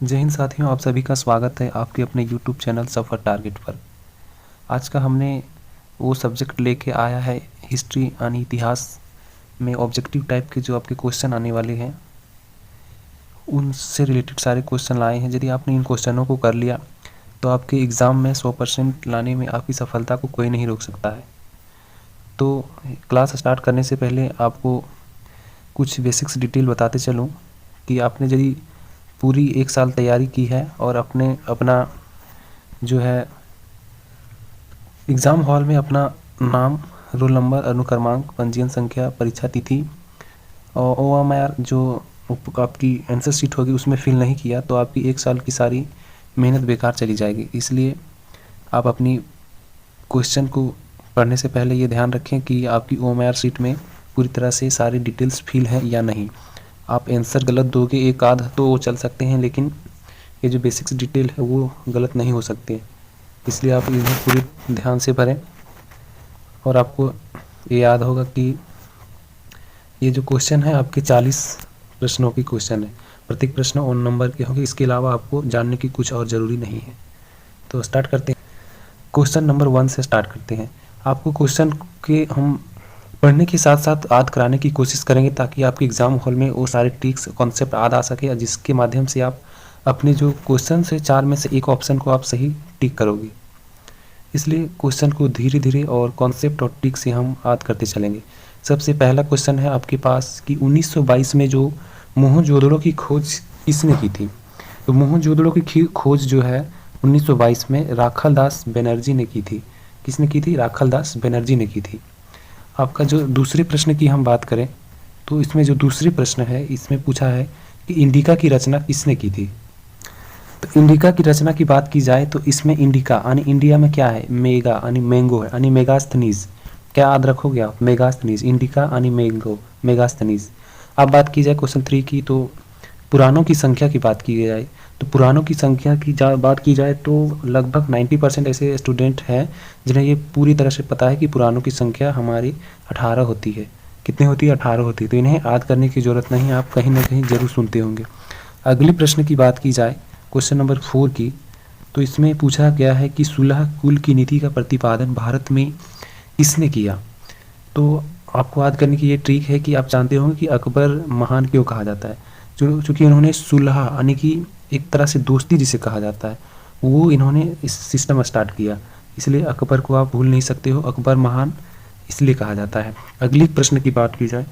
जय हिंद साथियों, आप सभी का स्वागत है आपके अपने यूट्यूब चैनल सफ़र टारगेट पर। आज का हमने वो सब्जेक्ट लेके आया है हिस्ट्री यानी इतिहास में ऑब्जेक्टिव टाइप के जो आपके क्वेश्चन आने वाले हैं उनसे रिलेटेड सारे क्वेश्चन लाए हैं। यदि आपने इन क्वेश्चनों को कर लिया तो आपके एग्ज़ाम में 100% लाने में आपकी सफलता को कोई नहीं रोक सकता है। तो क्लास स्टार्ट करने से पहले आपको कुछ बेसिक्स डिटेल बताते चलूँ कि आपने यदि पूरी 1 साल तैयारी की है और अपना जो है एग्ज़ाम हॉल में अपना नाम, रोल नंबर, अनुक्रमांक, पंजीयन संख्या, परीक्षा तिथि और OMR जो आपकी आंसर शीट होगी उसमें फिल नहीं किया तो आपकी 1 साल की सारी मेहनत बेकार चली जाएगी। इसलिए आप अपनी क्वेश्चन को पढ़ने से पहले ये ध्यान रखें कि आपकी OMR शीट में पूरी तरह से सारी डिटेल्स फिल हैं या नहीं। आप आंसर गलत दोगे, एक आध तो चल सकते हैं, लेकिन ये जो बेसिक्स डिटेल है वो गलत नहीं हो सकते। इसलिए आप इन्हें पूरी ध्यान से भरें। और आपको ये याद होगा कि ये जो क्वेश्चन है आपके 40 प्रश्नों की क्वेश्चन है, प्रत्येक प्रश्न 1 नंबर के होंगे। इसके अलावा आपको जानने की कुछ और ज़रूरी नहीं है। तो स्टार्ट करते हैं। क्वेश्चन नंबर 1 से स्टार्ट करते हैं। आपको क्वेश्चन के हम पढ़ने के साथ साथ याद कराने की कोशिश करेंगे ताकि आपके एग्ज़ाम हॉल में वो सारे ट्रिक्स कॉन्सेप्ट याद आ सके, जिसके माध्यम से आप अपने जो क्वेश्चन से 4 में से एक ऑप्शन को आप सही टिक करोगे। इसलिए क्वेश्चन को धीरे धीरे और कॉन्सेप्ट और ट्रिक से हम याद करते चलेंगे। सबसे पहला क्वेश्चन है आपके पास कि 1922 में जो मोहनजोदड़ो की खोज किसने की थी। तो मोहनजोदड़ो की खोज जो है 1922 में राखालदास बनर्जी ने की थी। किसने की थी? राखालदास बनर्जी ने की थी। आपका जो दूसरे प्रश्न की हम बात करें तो इसमें जो दूसरे प्रश्न है इसमें पूछा है कि इंडिका की रचना किसने की थी। तो इंडिका की रचना की बात की जाए तो इसमें इंडिका यानी इंडिया में क्या है? मेगा यानी मैंगो है, यानी मेगास्थनीज। क्या याद रखोगे आप? मेगास्थनीज। इंडिका यानी मैंगो, मेगास्थनीज। अब बात की जाए क्वेश्चन 3 की, तो पुराणों की संख्या की बात की जाए तो पुराणों की संख्या की बात की जाए तो लगभग 90% ऐसे स्टूडेंट हैं जिन्हें ये पूरी तरह से पता है कि पुराणों की संख्या हमारी 18 होती है। कितनी होती है? 18 होती है। तो इन्हें याद करने की ज़रूरत नहीं है, आप कहीं ना कहीं जरूर सुनते होंगे। अगले प्रश्न की बात की जाए क्वेश्चन नंबर 4 की, तो इसमें पूछा गया है कि सुलह कुल की नीति का प्रतिपादन भारत में किसने किया। तो आपको याद करने की ये ट्रिक है कि आप जानते होंगे कि अकबर महान क्यों कहा जाता है। चूँकि उन्होंने सुलह यानी कि एक तरह से दोस्ती जिसे कहा जाता है वो इन्होंने इस सिस्टम स्टार्ट किया, इसलिए अकबर को आप भूल नहीं सकते हो। अकबर महान इसलिए कहा जाता है। अगली प्रश्न की बात की जाए,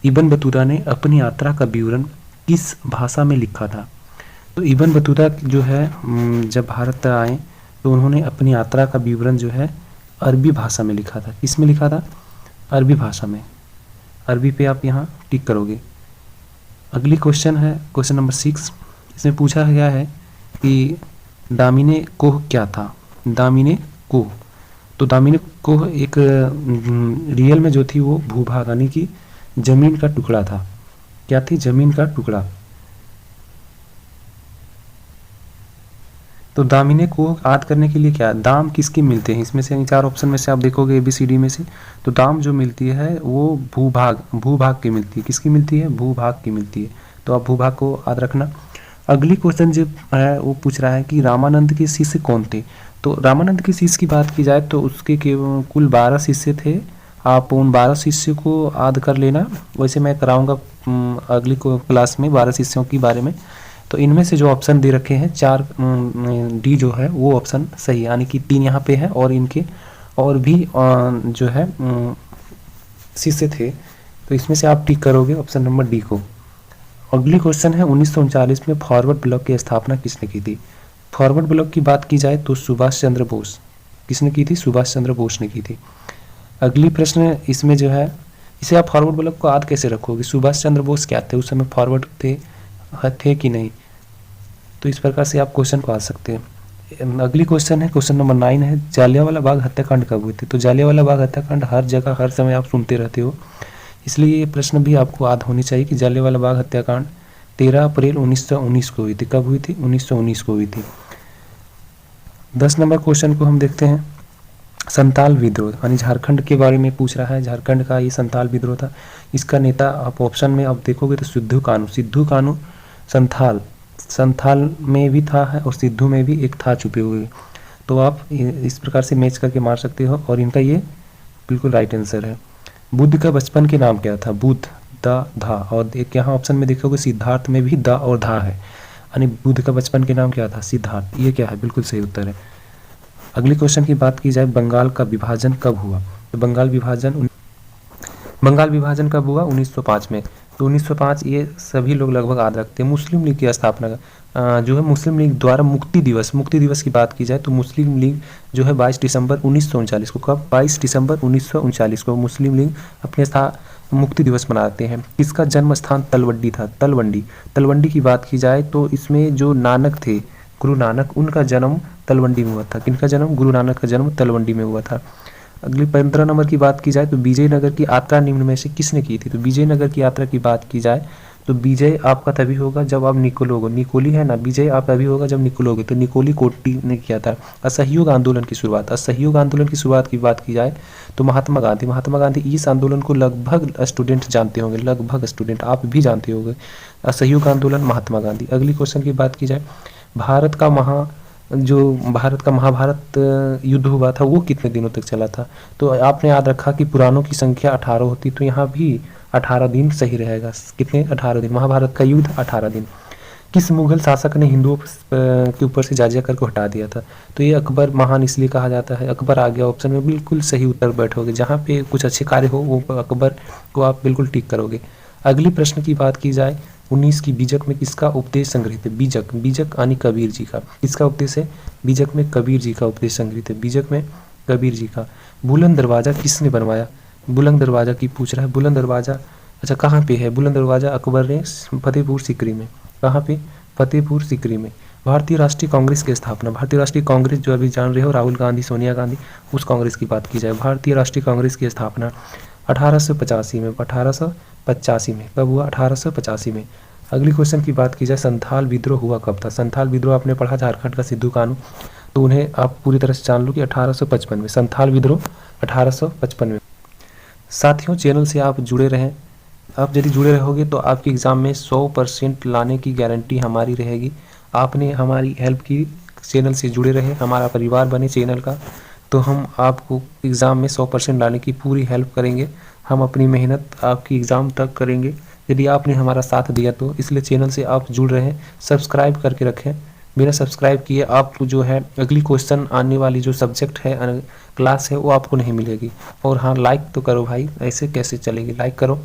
इब्न बतूता ने अपनी यात्रा का विवरण किस भाषा में लिखा था। तो इब्न बतूता जो है जब भारत आए तो उन्होंने अपनी यात्रा का विवरण जो है अरबी भाषा में लिखा था। किस में लिखा था? अरबी भाषा में। अरबी पे आप यहाँ टिक करोगे। अगली क्वेश्चन है क्वेश्चन नंबर 6। इसमें पूछा गया है कि दामिने कोह क्या था। दामिने कोह, तो दामिने कोह एक रियल में जो थी वो भूभाग यानी कि जमीन का टुकड़ा था। क्या थी? जमीन का टुकड़ा। तो दामिने को याद करने के लिए क्या, दाम किसके मिलते हैं? इसमें से इन 4 ऑप्शन में से आप देखोगे ABCD में से, तो दाम जो मिलती है वो भूभाग की मिलती है। किसकी मिलती है? भूभाग की मिलती है। तो आप भूभाग को याद रखना। अगली क्वेश्चन जो है वो पूछ रहा है कि रामानंद के शिष्य कौन थे। तो रामानंद के शिष्य की बात की जाए तो उसके कुल 12 शिष्य थे। आप उन 12 शिष्यों को याद कर लेना। वैसे मैं कराऊंगा अगली क्लास में 12 शिष्यों के बारे में। तो इनमें से जो ऑप्शन दे रखे हैं 4 डी जो है वो ऑप्शन सही है, यानी कि 3 यहाँ पे है और इनके और भी जो है शिष्य थे। तो इसमें से आप टिक करोगे ऑप्शन नंबर डी को। अगली क्वेश्चन है 1939 में फॉरवर्ड ब्लॉक की स्थापना किसने की थी। फॉरवर्ड ब्लॉक की बात की जाए तो सुभाष चंद्र बोस। किसने की थी? सुभाष चंद्र बोस ने की थी। अगली प्रश्न इसमें जो है, इसे आप फॉरवर्ड ब्लॉक को याद कैसे रखोगे? सुभाष चंद्र बोस क्या थे? उस समय फॉरवर्ड थे कि नहीं? तो इस प्रकार से आप क्वेश्चन को आ सकते हैं। अगली क्वेश्चन है क्वेश्चन नंबर 9 है, जालियांवाला बाग हत्याकांड कब हुए थे। तो जालियांवाला बाग हत्याकांड हर जगह हर समय आप सुनते रहते हो, इसलिए ये प्रश्न भी आपको याद होनी चाहिए कि जालियांवाला बाग हत्याकांड 13 अप्रैल 1919 को हुई थी। कब हुई थी? 1919 को हुई थी। 10 नंबर क्वेश्चन को हम देखते हैं, संताल विद्रोह यानी झारखंड के बारे में पूछ रहा है। झारखंड का ये संताल विद्रोह था। इसका नेता आप ऑप्शन में आप देखोगे तो सिद्धू कानू संथाल संथाल में भी था है और सिद्धू में भी एक था छुपे हुए। तो आप इस प्रकार से मैच करके मार सकते हो और इनका ये बिल्कुल राइट आंसर है। बुद्ध का बचपन के नाम क्या था? बुद्ध, द, धा। और एक यहाँ ऑप्शन में देखोगे सिद्धार्थ में भी द और धा है, यानी बुद्ध का बचपन के नाम क्या था? सिद्धार्थ। ये क्या है? बिल्कुल सही उत्तर है। अगली क्वेश्चन की बात की जाए, बंगाल का विभाजन कब हुआ? तो बंगाल विभाजन कब हुआ? 1905 में। तो 1905 ये सभी लोग लगभग याद रखते हैं। मुस्लिम लीग की स्थापना जो है मुस्लिम लीग द्वारा मुक्ति दिवस की बात की जाए तो मुस्लिम लीग जो है 22 दिसंबर 1939 को, कब? 22 दिसंबर 1939 को मुस्लिम लीग अपने मुक्ति दिवस मनाते हैं। किसका जन्म स्थान तलवंडी था? तलवंडी की बात की जाए तो इसमें जो नानक थे, गुरु नानक, उनका जन्म तलवंडी में हुआ था। किनका जन्म? गुरु नानक का जन्म तलवंडी में हुआ था। अगली 15 नंबर की बात की जाए तो विजयनगर की यात्रा निम्न में से किसने की थी? तो विजयनगर की यात्रा की बात की जाए तो विजय आपका तभी होगा जब आप निकलोगे। निकोली है ना, विजय आप तभी होगा जब निकलोगे। तो निकोली कोटी ने किया था। असहयोग आंदोलन की शुरुआत की बात की जाए तो महात्मा गांधी इस आंदोलन को लगभग स्टूडेंट जानते होंगे, लगभग स्टूडेंट आप भी जानते होंगे। असहयोग आंदोलन महात्मा गांधी। अगली क्वेश्चन की बात की जाए, भारत का महाभारत युद्ध हुआ था वो कितने दिनों तक चला था? तो आपने याद रखा कि पुराणों की संख्या 18 होती, तो यहाँ भी 18 दिन सही रहेगा। कितने? 18 दिन। महाभारत का युद्ध 18 दिन। किस मुगल शासक ने हिंदुओं के ऊपर से जाजिया कर को हटा दिया था? तो ये अकबर महान इसलिए कहा जाता है। अकबर आ गया ऑप्शन में, बिल्कुल सही उत्तर बैठोगे। जहाँ पे कुछ अच्छे कार्य हो वो अकबर को आप बिल्कुल टिक करोगे। अगली प्रश्न की बात की जाए, 19 की बीजक में किसका उपदेश संग्रहित है? बीजक यानी कबीर जी का। किसका उपदेश है? बीजक में कबीर जी का उपदेश संग्रहित है। बीजक में कबीर जी का। बुलंद दरवाजा किसने बनवाया? बुलंद दरवाजा की पूछ रहा है। बुलंद दरवाजा अच्छा कहाँ पे है? बुलंद दरवाजा अकबर ने फतेहपुर सीकरी में। कहाँ पे? फतेहपुर सीकरी में। भारतीय राष्ट्रीय कांग्रेस की स्थापना। भारतीय राष्ट्रीय कांग्रेस जो अभी जान रहे हो, राहुल गांधी, सोनिया गांधी, उस कांग्रेस की बात की जाए। भारतीय राष्ट्रीय कांग्रेस की स्थापना 1885 में। 1885 में कब हुआ? 1885 में। अगली क्वेश्चन की बात की जाए, संथाल विद्रोह हुआ कब था? संथाल विद्रोह आपने पढ़ा झारखंड का सिद्धू कानू, तो उन्हें आप पूरी तरह से जान लो कि 1855 में। संथाल विद्रोह 1855 में। साथियों, चैनल से आप जुड़े रहें। आप यदि जुड़े रहोगे तो आपके एग्ज़ाम में 100% लाने की गारंटी हमारी रहेगी। आपने हमारी हेल्प की, चैनल से जुड़े रहे, हमारा परिवार बने चैनल का, तो हम आपको एग्ज़ाम में 100% लाने की पूरी हेल्प करेंगे। हम अपनी मेहनत आपकी एग्ज़ाम तक करेंगे यदि आपने हमारा साथ दिया तो। इसलिए चैनल से आप जुड़ रहे हैं, सब्सक्राइब करके रखें। बिना सब्सक्राइब किए आपको जो है अगली क्वेश्चन आने वाली जो सब्जेक्ट है क्लास है वो आपको नहीं मिलेगी। और हाँ, लाइक तो करो भाई, ऐसे कैसे चलेगी, लाइक करो।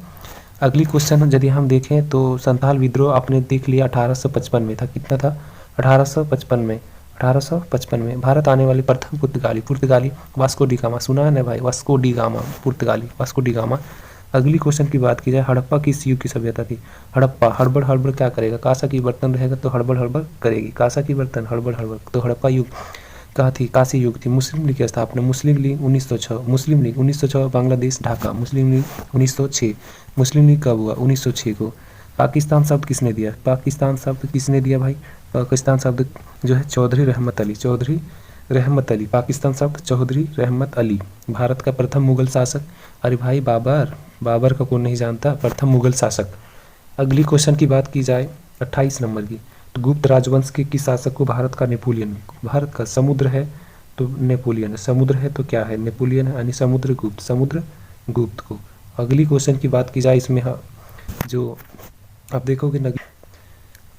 अगली क्वेश्चन यदि हम देखें तो संथाल विद्रोह आपने देख लिया 1855 में था। कितना था? 1855 में। 1855 में भारत आने वाले प्रथम पुर्तगाली वास्को डी गामा। सुना है ना भाई? वास्को डी गामा, पुर्तगाली वास्को डी गामा। अगली क्वेश्चन की बात की जाए, हड़प्पा किस युग की सभ्यता थी? हड़प्पा, हड़बड़ हड़बड़ क्या करेगा? कांसा की बर्तन रहेगा तो हड़बड़ हड़बड़ करेगी। कांसा की बर्तन, हड़बड़ हड़बड़। तो हड़प्पा युग कहाँ थी? काशी युग थी। मुस्लिम लीग की स्थापना। मुस्लिम लीग 1906। मुस्लिम लीग 1906 बांग्लादेश ढाका। मुस्लिम लीग 1906। मुस्लिम लीग कब हुआ? 1906 को। पाकिस्तान शब्द किसने दिया? पाकिस्तान शब्द किसने दिया भाई? पाकिस्तान शब्द जो है चौधरी रहमत अली। चौधरी रहमत अली। पाकिस्तान शब्द चौधरी रहमत अली। भारत का प्रथम मुगल शासक। अरे भाई बाबर का कौन नहीं जानता? प्रथम मुगल शासक। अगली क्वेश्चन की बात की जाए 28 नंबर की, तो गुप्त राजवंश के किस शासक को भारत का नेपोलियन? भारत का समुद्र है तो नेपोलियन है। समुद्र है तो क्या है? नेपोलियन है, यानी समुद्र गुप्त को। अगली क्वेश्चन की बात की जाए, इसमें जो आप देखोगे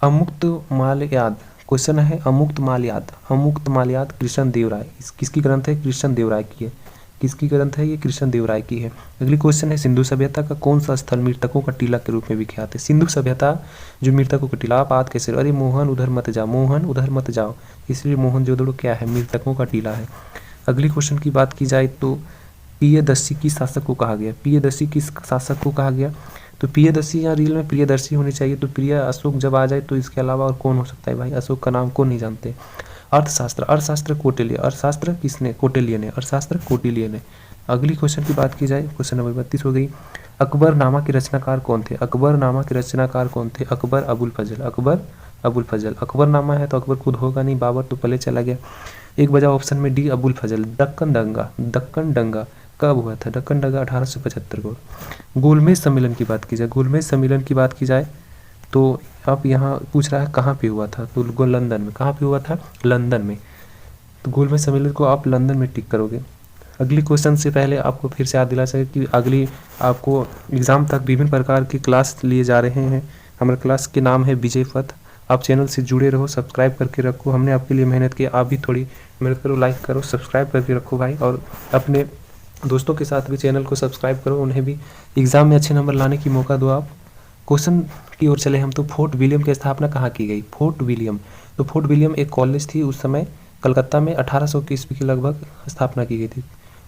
अमुक्त मालयाद क्वेश्चन है। अमुक्त मालयाद कृष्ण देव राय, किसकी ग्रंथ है? कृष्ण देव राय की है। किसकी ग्रंथ है? ये कृष्ण देव राय की है। अगली क्वेश्चन है, सिंधु सभ्यता का कौन सा स्थल मृतकों का टीला के रूप में विख्यात है? सिंधु सभ्यता जो मृतकों का टीला। आप आज कैसे? अरे मोहन उधर मत जाओ, इसलिए मोहनजोदड़ो क्या है? मृतकों का टीला है। अगली क्वेश्चन की बात की जाए तो प्रियदर्शी किस शासक को कहा गया? प्रियदर्शी किस शासक को कहा गया? तो प्रियदर्शी, यहाँ रील में प्रियदर्शी होनी चाहिए, तो प्रिय अशोक जब आ जाए तो इसके अलावा और कौन हो सकता है भाई? अशोक का नाम कौन नहीं जानते? अर्थशास्त्र कौटिल्य। अर्थशास्त्र किसने? कौटिल्य ने। अगली क्वेश्चन की बात की जाए, क्वेश्चन नंबर 32 हो गई। अकबरनामा के रचनाकार कौन थे? अकबर अबुल फजल। अकबरनामा है तो अकबर खुद होगा नहीं, बाबर तो पहले चला गया। एक बजा ऑप्शन में डी अबुल फजल। दक्कन दंगा कब हुआ था? दक्कन दंगा 1875 को। गोलमेज सम्मेलन की बात की जाए तो आप यहाँ पूछ रहा है कहाँ पे हुआ था, तो गो लंदन में। कहाँ पे हुआ था? लंदन में। तो गोलमेज सम्मेलन को आप लंदन में टिक करोगे। अगली क्वेश्चन से पहले आपको फिर से याद दिला सके कि अगली आपको एग्ज़ाम तक विभिन्न प्रकार की क्लास लिए जा रहे हैं। हमारे क्लास के नाम है विजय पथ। आप चैनल से जुड़े रहो, सब्सक्राइब करके रखो। हमने आपके लिए मेहनत की, आप भी थोड़ी मेहनत करो, लाइक करो, सब्सक्राइब करके रखो भाई। और अपने दोस्तों के साथ भी चैनल को सब्सक्राइब करो, उन्हें भी एग्ज़ाम में अच्छे नंबर लाने की मौका दो आप। क्वेश्चन की ओर चले हम, तो फोर्ट विलियम की स्थापना कहाँ की गई? फोर्ट विलियम, तो फोर्ट विलियम एक कॉलेज थी उस समय कलकत्ता में, 1800 की ईस्वी के लगभग स्थापना की गई थी।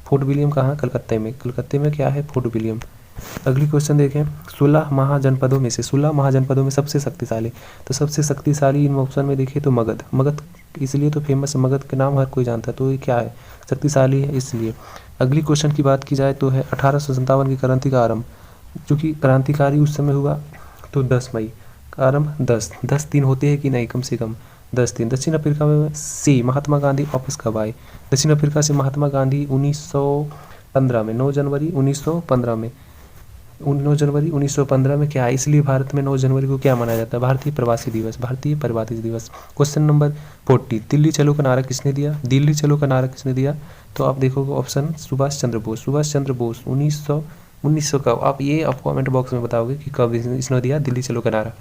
फोर्ट विलियम कहाँ? कलकत्ते में। कलकत्ते में क्या है? Fort William. अगली क्वेश्चन देखें, 16 महाजनपदों में से 16 महाजनपदों में सबसे शक्तिशाली, तो सबसे शक्तिशाली इन ऑप्शन में देखिए तो मगध। मगध इसलिए तो फेमस है, मगध के नाम हर कोई जानता है, तो ये क्या है? शक्तिशाली है इसलिए। अगली क्वेश्चन की बात की जाए तो है 1857 की क्रांति का आरंभ, क्योंकि क्रांतिकारी उस समय हुआ तो 10 मई का आरंभ। 10 दिन होते हैं कि नहीं, कम से कम 10 दिन। दक्षिण अफ्रीका में से महात्मा गांधी वापस कब आए? दक्षिण अफ्रीका से महात्मा गांधी 1915 में, 9 जनवरी 1915 में। 9 जनवरी 1915 में क्या है? इसलिए भारत में 9 जनवरी को क्या मनाया जाता है? भारतीय प्रवासी दिवस। भारतीय प्रवासी दिवस। क्वेश्चन नंबर 40, दिल्ली चलो का नारा किसने दिया? दिल्ली चलो का नारा किसने दिया? तो आप देखोगे ऑप्शन सुभाष चंद्र बोस। सुभाष चंद्र बोस 1900 का, आप ये आप कमेंट बॉक्स में बताओगे कि कब इसने दिया दिल्ली चलो का नारा।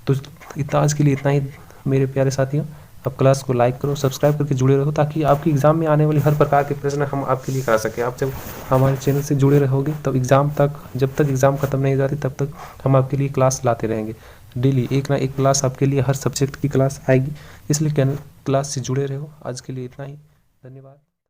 तो इतना आज के लिए इतना ही मेरे प्यारे साथियों। आप क्लास को लाइक करो, सब्सक्राइब करके जुड़े रहो, ताकि आपकी एग्ज़ाम में आने वाली हर प्रकार के प्रश्न हम आपके लिए करा सकें। आप जब हमारे चैनल से जुड़े रहोगे तब एग्ज़ाम तक, जब तक एग्ज़ाम खत्म नहीं हो जाती तब तक हम आपके लिए क्लास लाते रहेंगे। डेली एक ना एक क्लास आपके लिए, हर सब्जेक्ट की क्लास आएगी, इसलिए क्लास से जुड़े रहो। आज के लिए इतना ही, धन्यवाद।